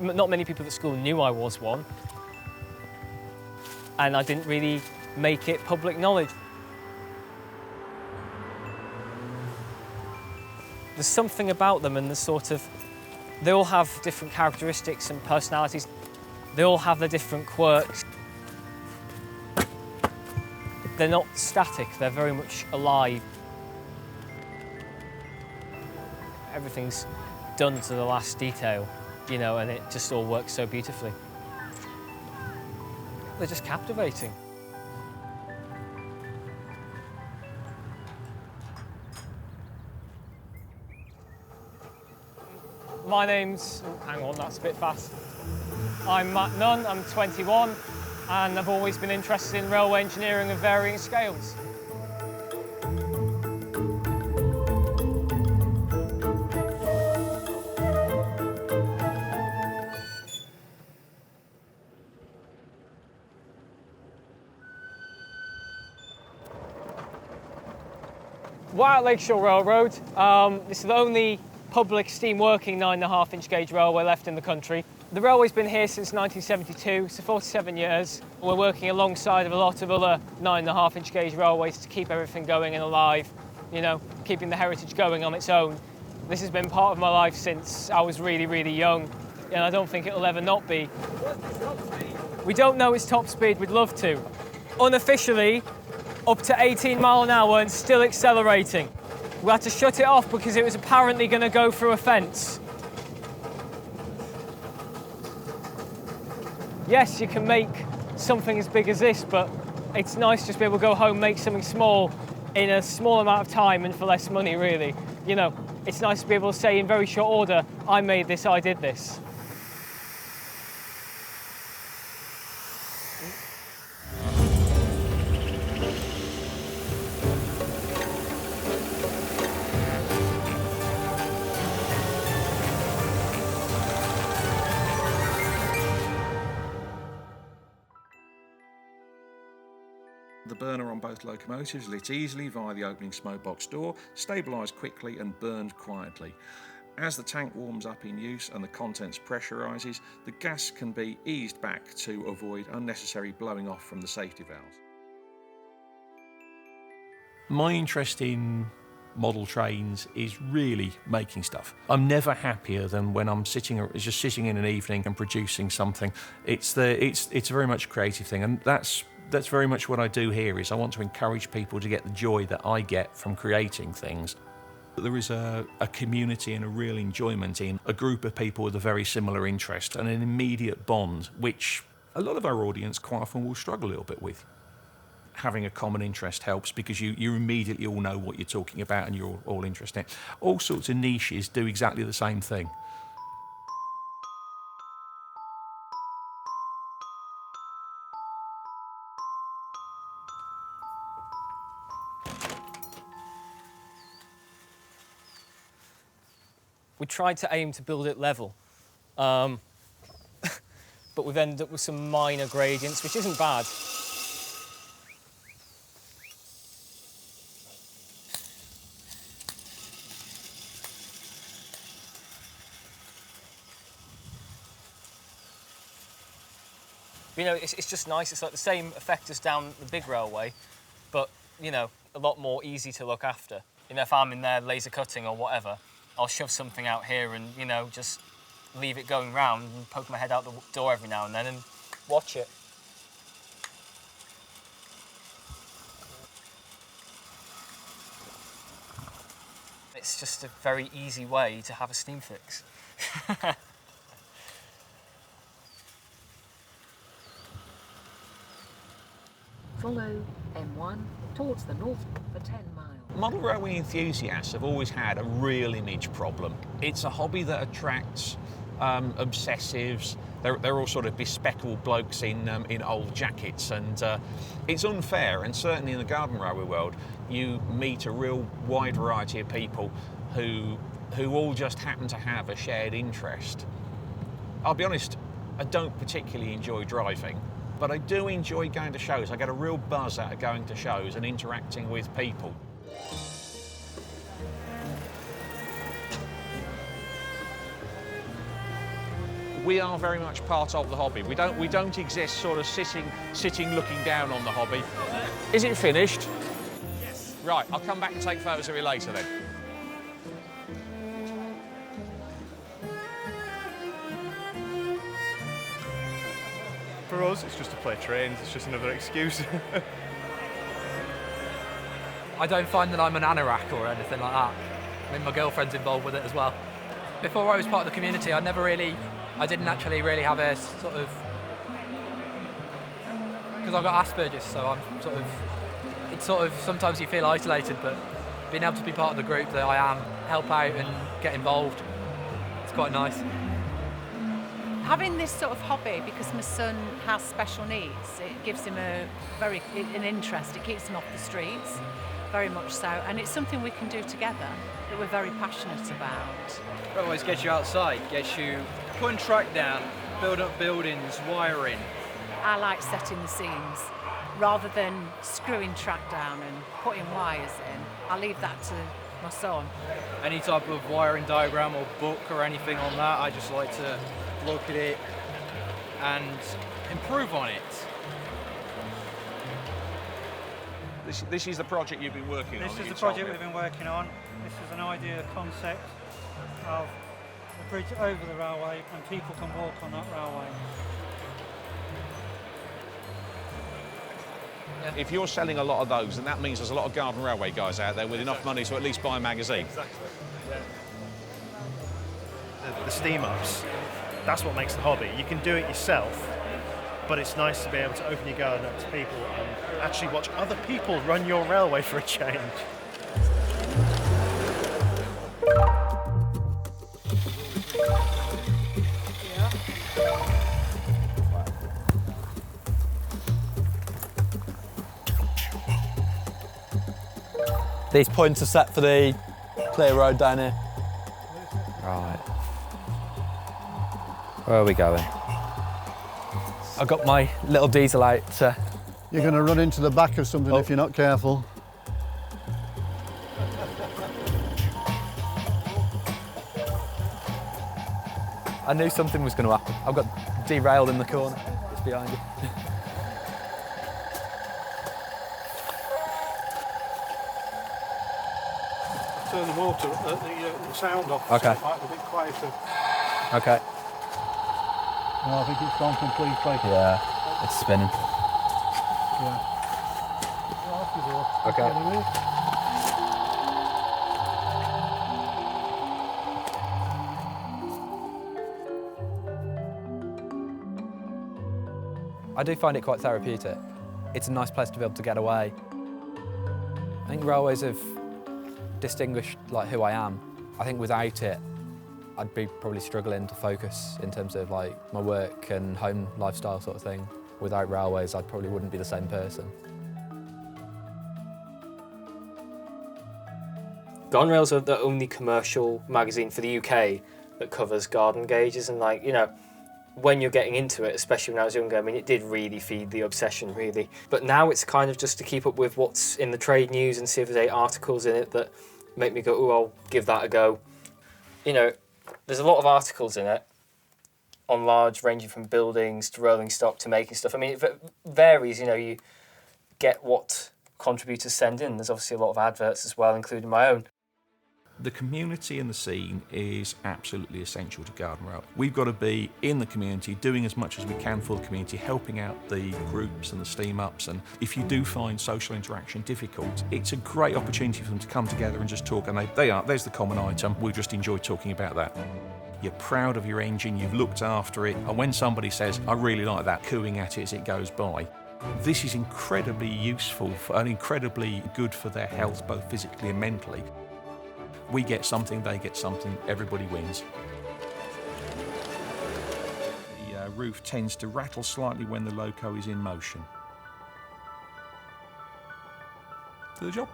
Not many people at school knew I was one, and I didn't really make it public knowledge. There's something about them, and they all have different characteristics and personalities. They all have their different quirks. They're not static, they're very much alive. Everything's done to the last detail, you know, and it just all works so beautifully. They're just captivating. My name's, hang on, that's a bit fast. I'm Matt Nunn, I'm 21, and I've always been interested in railway engineering of varying scales. We're at Lakeshore Railroad. This is the only public steam working 9.5-inch gauge railway left in the country. The railway's been here since 1972, so 47 years. We're working alongside of a lot of other 9.5-inch gauge railways to keep everything going and alive, you know, keeping the heritage going on its own. This has been part of my life since I was really, really young, and I don't think it'll ever not be. What's the top speed? We don't know its top speed, we'd love to. Unofficially, up to 18 miles an hour and still accelerating. We had to shut it off because it was apparently going to go through a fence. Yes, you can make something as big as this, but it's nice just to be able to go home, make something small in a small amount of time and for less money, really. You know, it's nice to be able to say in very short order, I made this, I did this. The burner on both locomotives lit easily via the opening smoke box door, stabilised quickly and burned quietly. As the tank warms up in use and the contents pressurises, the gas can be eased back to avoid unnecessary blowing off from the safety valves. My interest in model trains is really making stuff. I'm never happier than when I'm just sitting in an evening and producing something. It's very much a creative thing, and that's very much what I do here. Is I want to encourage people to get the joy that I get from creating things. There is a community and a real enjoyment in a group of people with a very similar interest and an immediate bond, which a lot of our audience quite often will struggle a little bit with. Having a common interest helps because you immediately all know what you're talking about and you're all interested in it. All sorts of niches do exactly the same thing. We tried to aim to build it level, but we've ended up with some minor gradients, which isn't bad. You know, it's just nice. It's like the same effect as down the big railway, but, you know, a lot more easy to look after. You know, if I'm in there laser cutting or whatever, I'll shove something out here and, you know, just leave it going round and poke my head out the door every now and then and watch it. It's just a very easy way to have a steam fix. Follow M1 towards the north for 10 miles. Model railway enthusiasts have always had a real image problem. It's a hobby that attracts obsessives. They're all sort of bespectacled blokes in old jackets, and it's unfair. And certainly in the garden railway world, you meet a real wide variety of people who all just happen to have a shared interest. I'll be honest, I don't particularly enjoy driving, but I do enjoy going to shows. I get a real buzz out of going to shows and interacting with people. We are very much part of the hobby. We don't exist sort of sitting looking down on the hobby. Is it finished? Yes. Right, I'll come back and take photos of it later then. For us, it's just to play trains, it's just another excuse. I don't find that I'm an anorak or anything like that. I mean, my girlfriend's involved with it as well. Before I was part of the community, I didn't actually really have a sort of, because I've got Asperger's, so I'm it's sort of, sometimes you feel isolated, but being able to be part of the group that I am, help out and get involved, it's quite nice. Having this sort of hobby, because my son has special needs, it gives him an interest. It keeps him off the streets, very much so, and it's something we can do together that we're very passionate about. It always gets you outside, gets you putting track down, build up buildings, wiring. I like setting the scenes rather than screwing track down and putting wires in. I leave that to my son. Any type of wiring diagram or book or anything on that, I just like to look at it and improve on it. This is the project you've been working on. This is the project we've been working on. This is an idea concept of a bridge over the railway, and people can walk on that railway. If you're selling a lot of those, then that means there's a lot of Garden Railway guys out there with enough money to at least buy a magazine. Exactly. Yeah. The steam ups, that's what makes the hobby. You can do it yourself, but it's nice to be able to open your garden up to people and actually watch other people run your railway for a change. These points are set for the clear road down here. Right. Where are we going? I've got my little diesel out. You're going to run into the back of something if you're not careful. I knew something was going to happen. I've got derailed in the corner. It's behind you. Turn the water, the sound off. Okay. So it might be a bit quieter. Okay. No, I think it's gone completely. Yeah, it's spinning. Yeah. Okay. I do find it quite therapeutic. It's a nice place to be able to get away. I think railways have distinguished like who I am. I think without it, I'd be probably struggling to focus in terms of like my work and home lifestyle sort of thing. Without railways, I probably wouldn't be the same person. Garden Rails are the only commercial magazine for the UK that covers garden gauges, and like, you know, when you're getting into it, especially when I was younger, I mean, it did really feed the obsession, really. But now it's kind of just to keep up with what's in the trade news and see if there's any articles in it that make me go, oh, I'll give that a go. You know, there's a lot of articles in it on large, ranging from buildings to rolling stock to making stuff. I mean, it varies, you know, you get what contributors send in. There's obviously a lot of adverts as well, including my own. The community and the scene is absolutely essential to Garden Rail. We've got to be in the community, doing as much as we can for the community, helping out the groups and the steam ups. And if you do find social interaction difficult, it's a great opportunity for them to come together and just talk. And there's the common item. We just enjoy talking about that. You're proud of your engine, you've looked after it, and when somebody says, I really like that, cooing at it as it goes by, this is incredibly useful and incredibly good for their health, both physically and mentally. We get something, they get something, everybody wins. The roof tends to rattle slightly when the loco is in motion. To the job.